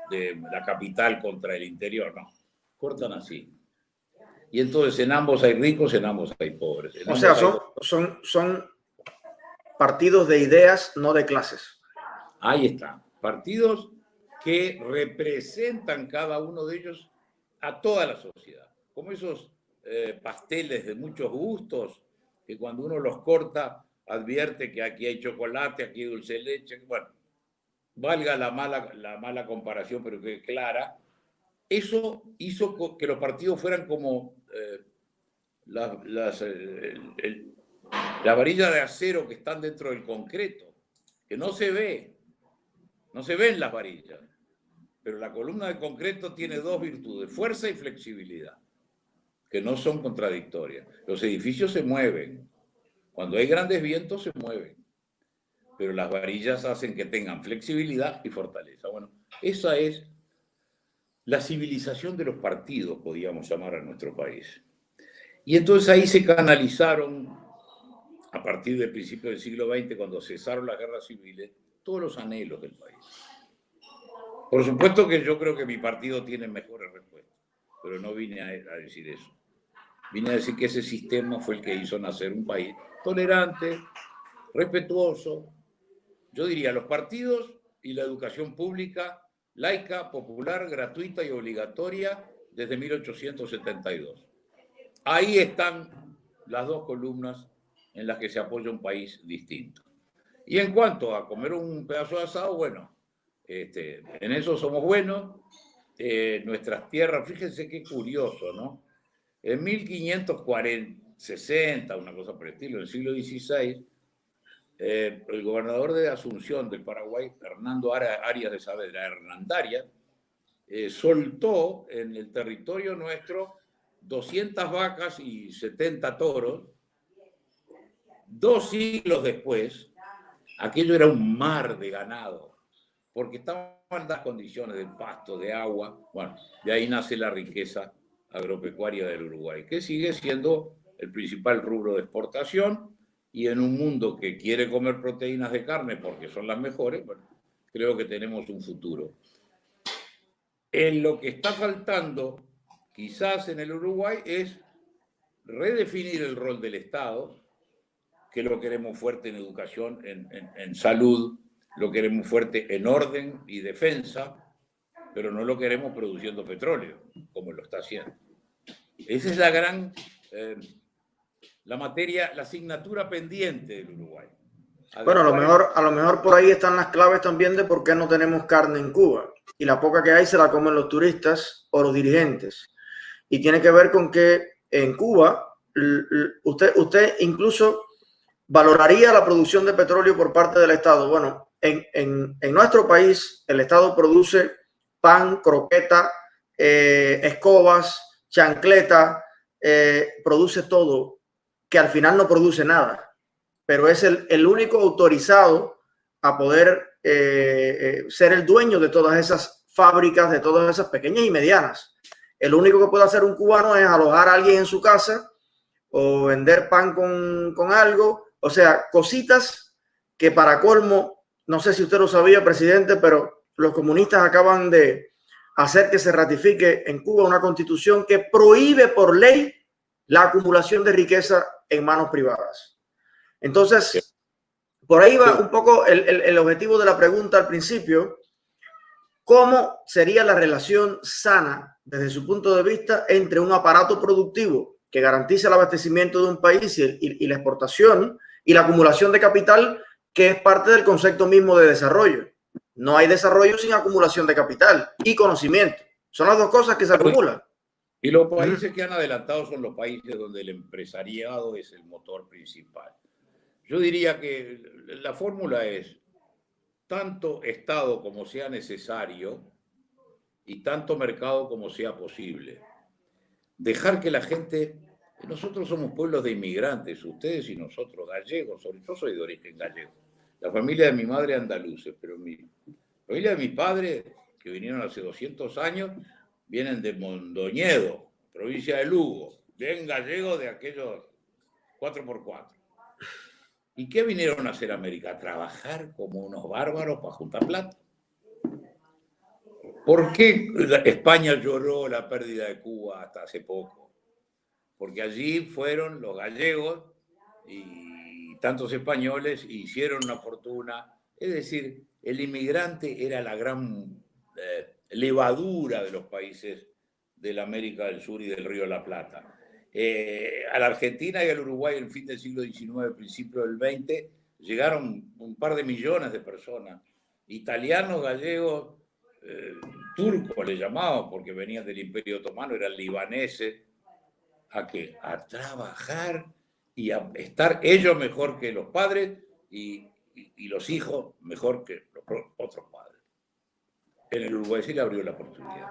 de la capital contra el interior, no. Cortan así. Y entonces en ambos hay ricos, en ambos hay pobres. O sea, son partidos de ideas, no de clases. Ahí está. Partidos que representan cada uno de ellos a toda la sociedad. Como esos pasteles de muchos gustos, que cuando uno los corta advierte que aquí hay chocolate, aquí hay dulce de leche. Bueno, valga la mala comparación, pero que clara. Eso hizo que los partidos fueran como la varilla de acero que están dentro del concreto, que no se ve. No se ven las varillas. Pero la columna de concreto tiene dos virtudes, fuerza y flexibilidad, que no son contradictorias. Los edificios se mueven. Cuando hay grandes vientos se mueven. Pero las varillas hacen que tengan flexibilidad y fortaleza. Bueno, esa es la civilización de los partidos, podríamos llamar a nuestro país. Y entonces ahí se canalizaron, a partir del principio del siglo XX, cuando cesaron las guerras civiles, todos los anhelos del país. Por supuesto que yo creo que mi partido tiene mejores respuestas, pero no vine a decir eso. Vine a decir que ese sistema fue el que hizo nacer un país tolerante, respetuoso. Yo diría los partidos y la educación pública, laica, popular, gratuita y obligatoria desde 1872. Ahí están las dos columnas en las que se apoya un país distinto. Y en cuanto a comer un pedazo de asado, bueno, en eso somos buenos. Nuestras tierras, fíjense qué curioso, ¿no? En 1560, una cosa por el estilo, en el siglo XVI, el gobernador de Asunción del Paraguay, Hernando Arias de Saavedra, Hernandarias, soltó en el territorio nuestro 200 vacas y 70 toros. 2 siglos después, aquello era un mar de ganado, porque estaban en las condiciones de pasto, de agua. Bueno, de ahí nace la riqueza agropecuaria del Uruguay, que sigue siendo el principal rubro de exportación, y en un mundo que quiere comer proteínas de carne porque son las mejores, bueno, creo que tenemos un futuro. En lo que está faltando, quizás en el Uruguay, es redefinir el rol del Estado, que lo queremos fuerte en educación, en salud, lo queremos fuerte en orden y defensa, pero no lo queremos produciendo petróleo, como lo está haciendo. Esa es la gran, la materia, la asignatura pendiente del Uruguay. Bueno, a lo mejor por ahí están las claves también de por qué no tenemos carne en Cuba. Y la poca que hay se la comen los turistas o los dirigentes. Y tiene que ver con que en Cuba, usted incluso valoraría la producción de petróleo por parte del Estado. Bueno, en nuestro país el Estado produce pan, croqueta, escobas, chancleta, produce todo, que al final no produce nada, pero es el único autorizado a poder ser el dueño de todas esas fábricas, de todas esas pequeñas y medianas. El único que puede hacer un cubano es alojar a alguien en su casa o vender pan con algo. O sea, cositas que para colmo, no sé si usted lo sabía, presidente, pero los comunistas acaban de hacer que se ratifique en Cuba una constitución que prohíbe por ley la acumulación de riqueza en manos privadas. Entonces, por ahí va un poco el objetivo de la pregunta al principio. ¿Cómo sería la relación sana desde su punto de vista entre un aparato productivo que garantiza el abastecimiento de un país y la exportación y la acumulación de capital, que es parte del concepto mismo de desarrollo? No hay desarrollo sin acumulación de capital y conocimiento. Son las dos cosas que se acumulan. Y los países que han adelantado son los países donde el empresariado es el motor principal. Yo diría que la fórmula es tanto Estado como sea necesario y tanto mercado como sea posible. Dejar que la gente... Nosotros somos pueblos de inmigrantes, ustedes y nosotros, gallegos. Yo soy de origen gallego. La familia de mi madre andaluces, pero mi familia de mi padre, que vinieron hace 200 años, vienen de Mondoñedo, provincia de Lugo, bien gallegos de aquellos 4x4. ¿Y qué vinieron a hacer a América? A trabajar como unos bárbaros para juntar plata. ¿Por qué España lloró la pérdida de Cuba hasta hace poco? Porque allí fueron los gallegos y tantos españoles hicieron una fortuna. Es decir, el inmigrante era la gran levadura de los países de la América del Sur y del Río de la Plata. A la Argentina y al Uruguay en el fin del siglo XIX, principio del XX, llegaron un par de millones de personas, italianos, gallegos, turcos le llamaban porque venían del Imperio Otomano, eran libaneses. ¿A qué? A trabajar y a estar ellos mejor que los padres y los hijos mejor que los otros padres. En el Uruguay se le abrió la oportunidad.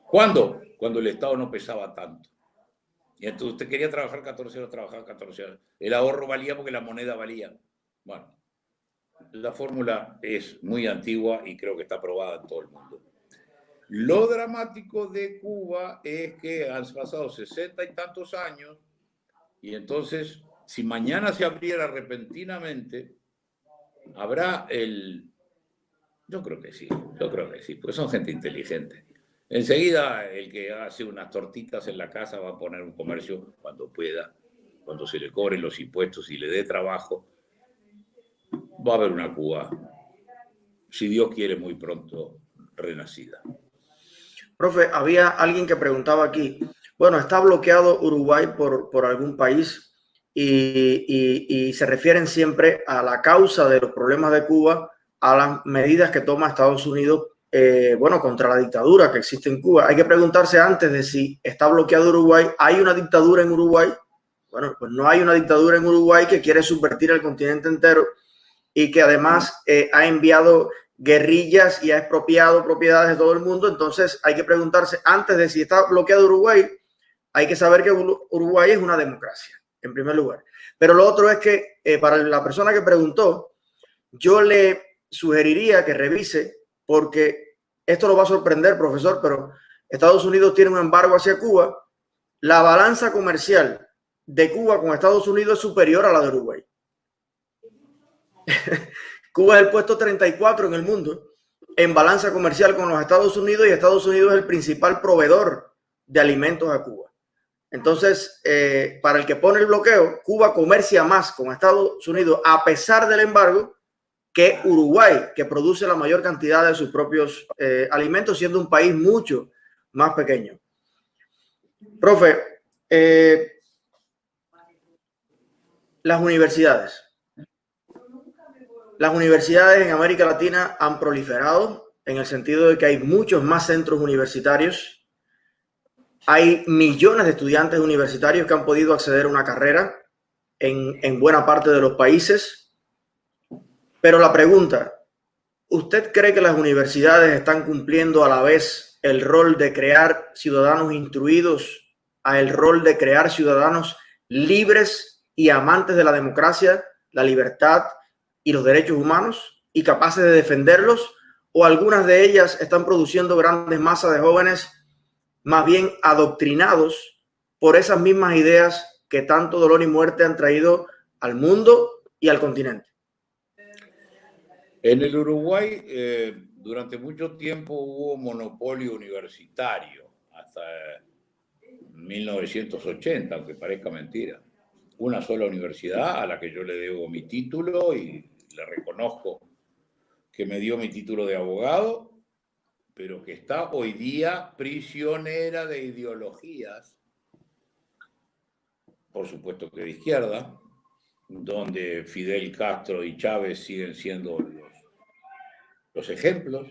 ¿Cuándo? Cuando el Estado no pesaba tanto. Y entonces usted quería trabajar 14 horas, trabajaba 14 horas. El ahorro valía porque la moneda valía. Bueno, la fórmula es muy antigua y creo que está aprobada en todo el mundo. Lo dramático de Cuba es que han pasado 60 y tantos años y entonces, si mañana se abriera repentinamente, habrá el... Yo creo que sí, porque son gente inteligente. Enseguida el que hace unas tortitas en la casa va a poner un comercio cuando pueda, cuando se le cobren los impuestos y le dé trabajo. Va a haber una Cuba, si Dios quiere, muy pronto renacida. Profe, había alguien que preguntaba aquí, bueno, ¿está bloqueado Uruguay por algún país? Y se refieren siempre a la causa de los problemas de Cuba, a las medidas que toma Estados Unidos, bueno, contra la dictadura que existe en Cuba. Hay que preguntarse antes de si está bloqueado Uruguay. ¿Hay una dictadura en Uruguay? Bueno, pues no hay una dictadura en Uruguay que quiere subvertir el continente entero y que además ha enviado guerrillas y ha expropiado propiedades de todo el mundo. Entonces hay que preguntarse antes de si está bloqueado Uruguay. Hay que saber que Uruguay es una democracia, en primer lugar. Pero lo otro es que para la persona que preguntó, yo le sugeriría que revise, porque esto lo va a sorprender, profesor, pero Estados Unidos tiene un embargo hacia Cuba. La balanza comercial de Cuba con Estados Unidos es superior a la de Uruguay. Cuba es el puesto 34 en el mundo en balanza comercial con los Estados Unidos y Estados Unidos es el principal proveedor de alimentos a Cuba. Entonces, para el que pone el bloqueo, Cuba comercia más con Estados Unidos a pesar del embargo que Uruguay, que produce la mayor cantidad de sus propios alimentos, siendo un país mucho más pequeño. Profe, las universidades. Las universidades en América Latina han proliferado en el sentido de que hay muchos más centros universitarios. Hay millones de estudiantes universitarios que han podido acceder a una carrera en buena parte de los países. Pero la pregunta, ¿usted cree que las universidades están cumpliendo a la vez el rol de crear ciudadanos instruidos a el rol de crear ciudadanos libres y amantes de la democracia, la libertad y los derechos humanos y capaces de defenderlos? ¿O algunas de ellas están produciendo grandes masas de jóvenes más bien adoctrinados por esas mismas ideas que tanto dolor y muerte han traído al mundo y al continente? En el Uruguay, durante mucho tiempo hubo monopolio universitario, hasta 1980, aunque parezca mentira. Una sola universidad a la que yo le debo mi título y le reconozco que me dio mi título de abogado, pero que está hoy día prisionera de ideologías, por supuesto que de izquierda, donde Fidel Castro y Chávez siguen siendo los ejemplos,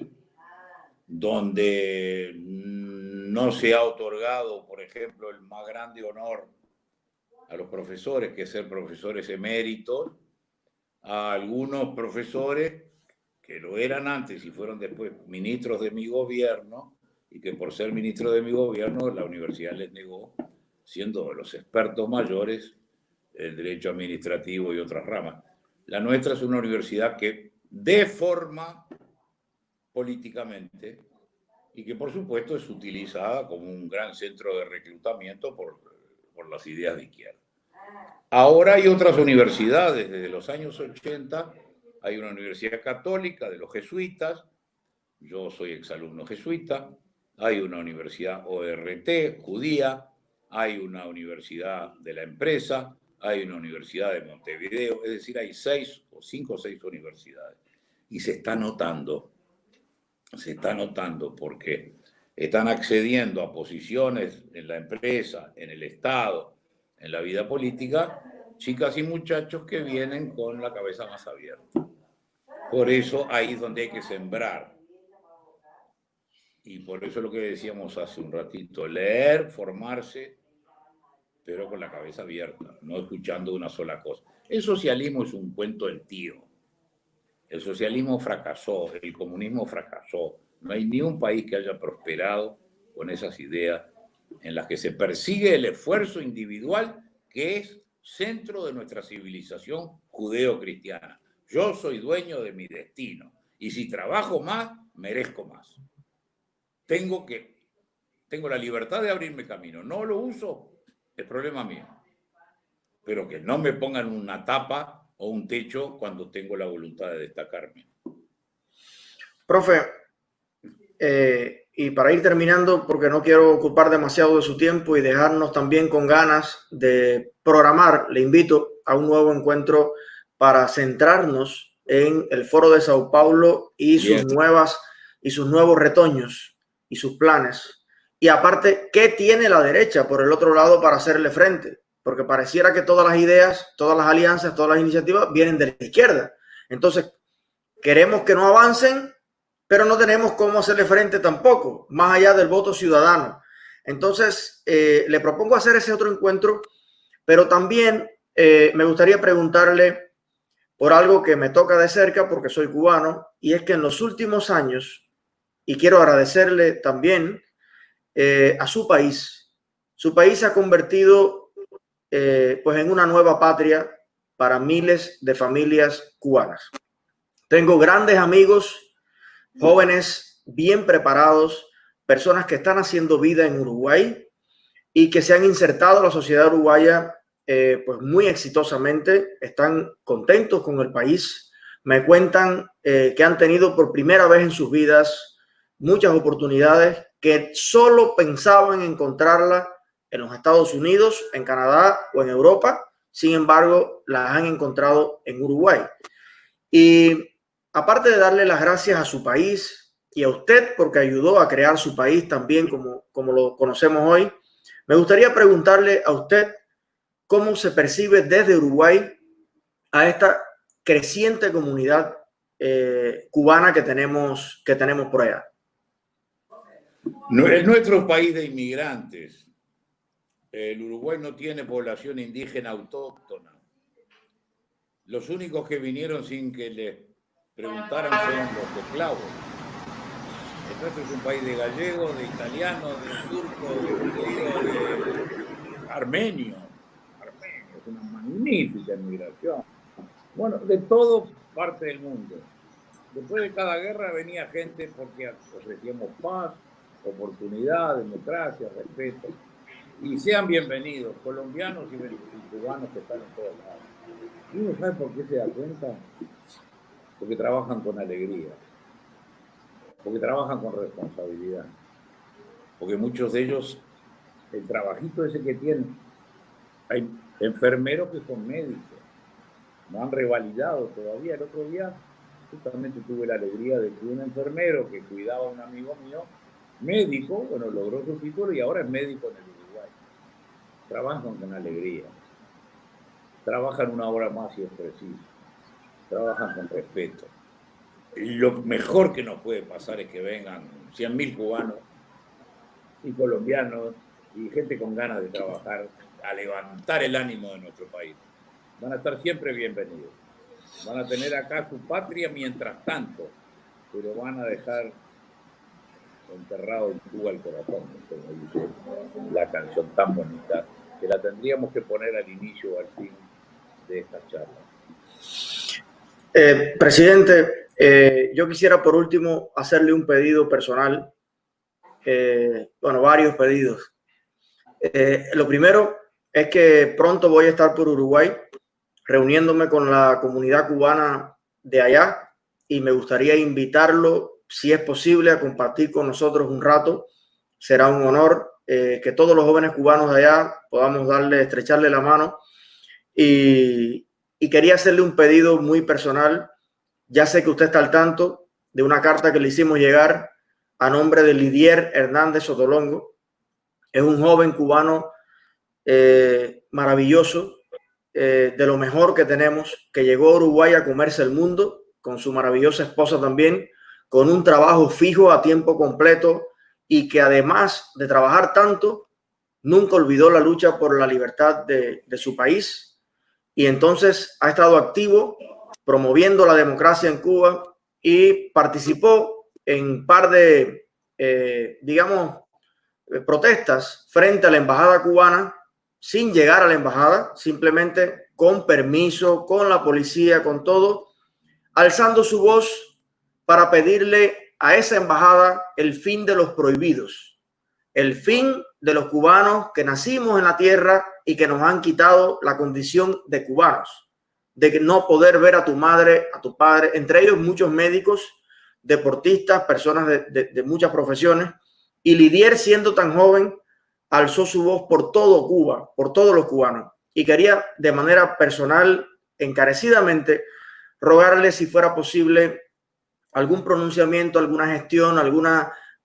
donde no se ha otorgado, por ejemplo, el más grande honor a los profesores, que es ser profesores eméritos, a algunos profesores que lo eran antes y fueron después ministros de mi gobierno, y que por ser ministros de mi gobierno la universidad les negó, siendo los expertos mayores, el derecho administrativo y otras ramas. La nuestra es una universidad que deforma políticamente y que, por supuesto, es utilizada como un gran centro de reclutamiento por las ideas de izquierda. Ahora hay otras universidades, desde los años 80, hay una universidad católica de los jesuitas, yo soy exalumno jesuita, hay una universidad ORT, judía, hay una universidad de la empresa, hay una universidad de Montevideo, es decir, hay 5 o 6 universidades. Y se está notando porque están accediendo a posiciones en la empresa, en el Estado, en la vida política, chicas y muchachos que vienen con la cabeza más abierta. Por eso ahí es donde hay que sembrar. Y por eso lo que decíamos hace un ratito, leer, formarse, pero con la cabeza abierta, no escuchando una sola cosa. El socialismo es un cuento del tío. El socialismo fracasó, el comunismo fracasó. No hay ni un país que haya prosperado con esas ideas en las que se persigue el esfuerzo individual, que es centro de nuestra civilización judeo-cristiana. Yo soy dueño de mi destino y si trabajo más, merezco más. Tengo la libertad de abrirme camino. No lo uso, es problema mío. Pero que no me pongan una tapa o un techo cuando tengo la voluntad de destacarme. Profe, y para ir terminando, porque no quiero ocupar demasiado de su tiempo y dejarnos también con ganas de programar, le invito a un nuevo encuentro para centrarnos en el Foro de Sao Paulo y sus nuevos retoños y sus planes. Y aparte, ¿qué tiene la derecha por el otro lado para hacerle frente? Porque pareciera que todas las ideas, todas las alianzas, todas las iniciativas vienen de la izquierda. Entonces, queremos que no avancen, pero no tenemos cómo hacerle frente tampoco, más allá del voto ciudadano. Entonces, le propongo hacer ese otro encuentro, pero también me gustaría preguntarle por algo que me toca de cerca porque soy cubano, y es que en los últimos años, y quiero agradecerle también a su país se ha convertido pues en una nueva patria para miles de familias cubanas. Tengo grandes amigos, jóvenes bien preparados, personas que están haciendo vida en Uruguay y que se han insertado a la sociedad uruguaya pues muy exitosamente, están contentos con el país, me cuentan que han tenido por primera vez en sus vidas muchas oportunidades que solo pensaban encontrarlas en los Estados Unidos, en Canadá o en Europa, sin embargo las han encontrado en Uruguay. Y aparte de darle las gracias a su país y a usted porque ayudó a crear su país también como lo conocemos hoy, me gustaría preguntarle a usted cómo se percibe desde Uruguay a esta creciente comunidad cubana que tenemos por allá. No, es nuestro país de inmigrantes. El Uruguay no tiene población indígena autóctona. Los únicos que vinieron sin que les preguntaran fueron los esclavos. Nuestro es un país de gallegos, de italianos, de turcos, de judíos, de armenios. Es una magnífica inmigración. Bueno, de toda parte del mundo. Después de cada guerra venía gente porque ofrecíamos paz, oportunidad, democracia, respeto. Y sean bienvenidos, colombianos y cubanos que están en todos lados. ¿Y uno sabe por qué se da cuenta? Porque trabajan con alegría, porque trabajan con responsabilidad, porque muchos de ellos, el trabajito ese que tienen, hay enfermeros que son médicos, no han revalidado todavía. El otro día justamente tuve la alegría de que un enfermero que cuidaba a un amigo mío, médico, bueno, logró su título y ahora es médico en el Uruguay. Trabajan con alegría, trabajan una hora más si es preciso, trabajan con respeto. Lo mejor que nos puede pasar es que vengan 100.000 cubanos y colombianos y gente con ganas de trabajar a levantar el ánimo de nuestro país. Van a estar siempre bienvenidos. Van a tener acá su patria mientras tanto, pero van a dejar enterrado en Cuba el corazón, como dice la canción tan bonita, que la tendríamos que poner al inicio o al fin de esta charla. Presidente, yo quisiera por último hacerle un pedido personal, bueno, varios pedidos. Lo primero es que pronto voy a estar por Uruguay reuniéndome con la comunidad cubana de allá y me gustaría invitarlo, si es posible, a compartir con nosotros un rato. Será un honor que todos los jóvenes cubanos de allá podamos estrecharle la mano y quería hacerle un pedido muy personal. Ya sé que usted está al tanto de una carta que le hicimos llegar a nombre de Lidier Hernández Sotolongo. Es un joven cubano maravilloso, de lo mejor que tenemos, que llegó a Uruguay a comerse el mundo con su maravillosa esposa también, con un trabajo fijo a tiempo completo y que además de trabajar tanto, nunca olvidó la lucha por la libertad de su país y entonces ha estado activo promoviendo la democracia en Cuba y participó en un par de, digamos, protestas frente a la embajada cubana sin llegar a la embajada, simplemente con permiso, con la policía, con todo, alzando su voz para pedirle a esa embajada el fin de los prohibidos, el fin de los cubanos que nacimos en la tierra y que nos han quitado la condición de cubanos, de no poder ver a tu madre, a tu padre, entre ellos muchos médicos, deportistas, personas de muchas profesiones. Y Lidier, siendo tan joven, alzó su voz por todo Cuba, por todos los cubanos. Y quería de manera personal, encarecidamente, rogarle si fuera posible algún pronunciamiento, alguna gestión,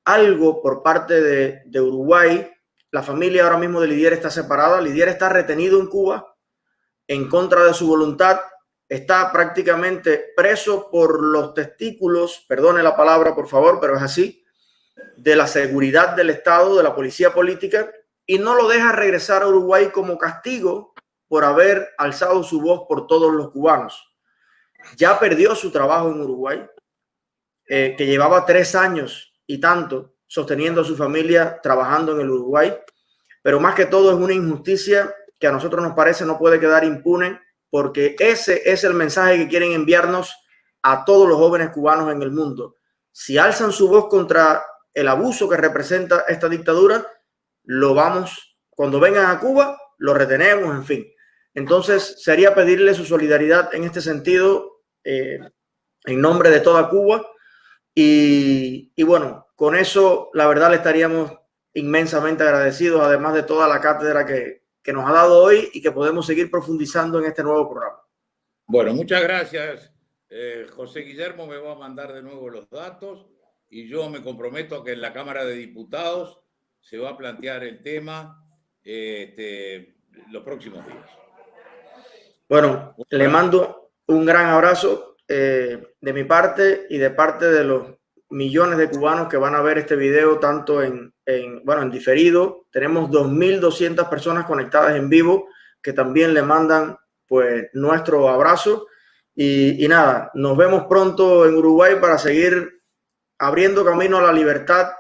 algo por parte de Uruguay. La familia ahora mismo de Lidier está separada. Lidier está retenido en Cuba en contra de su voluntad. Está prácticamente preso por los testículos, perdone la palabra por favor, pero es así, de la seguridad del Estado, de la policía política, y no lo deja regresar a Uruguay como castigo por haber alzado su voz por todos los cubanos. Ya perdió su trabajo en Uruguay, que llevaba 3 años y tanto sosteniendo a su familia trabajando en el Uruguay, pero más que todo es una injusticia que a nosotros nos parece no puede quedar impune, porque ese es el mensaje que quieren enviarnos a todos los jóvenes cubanos en el mundo. Si alzan su voz contra el abuso que representa esta dictadura, cuando vengan a Cuba, lo retenemos, en fin. Entonces, sería pedirle su solidaridad en este sentido, en nombre de toda Cuba. Y bueno, con eso, la verdad, le estaríamos inmensamente agradecidos, además de toda la cátedra que nos ha dado hoy y que podemos seguir profundizando en este nuevo programa. Bueno, muchas gracias. José Guillermo me va a mandar de nuevo los datos y yo me comprometo a que en la Cámara de Diputados se va a plantear el tema los próximos días. Bueno, le mando un gran abrazo de mi parte y de parte de los millones de cubanos que van a ver este video, tanto en diferido. Tenemos 2.200 personas conectadas en vivo que también le mandan pues nuestro abrazo y nada, nos vemos pronto en Uruguay para seguir abriendo camino a la libertad,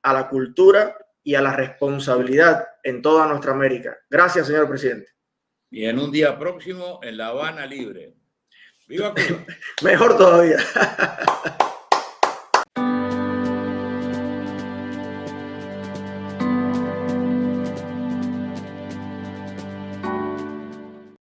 a la cultura y a la responsabilidad en toda nuestra América. Gracias, señor presidente. Y en un día próximo en La Habana Libre. ¡Viva Cuba! Mejor todavía.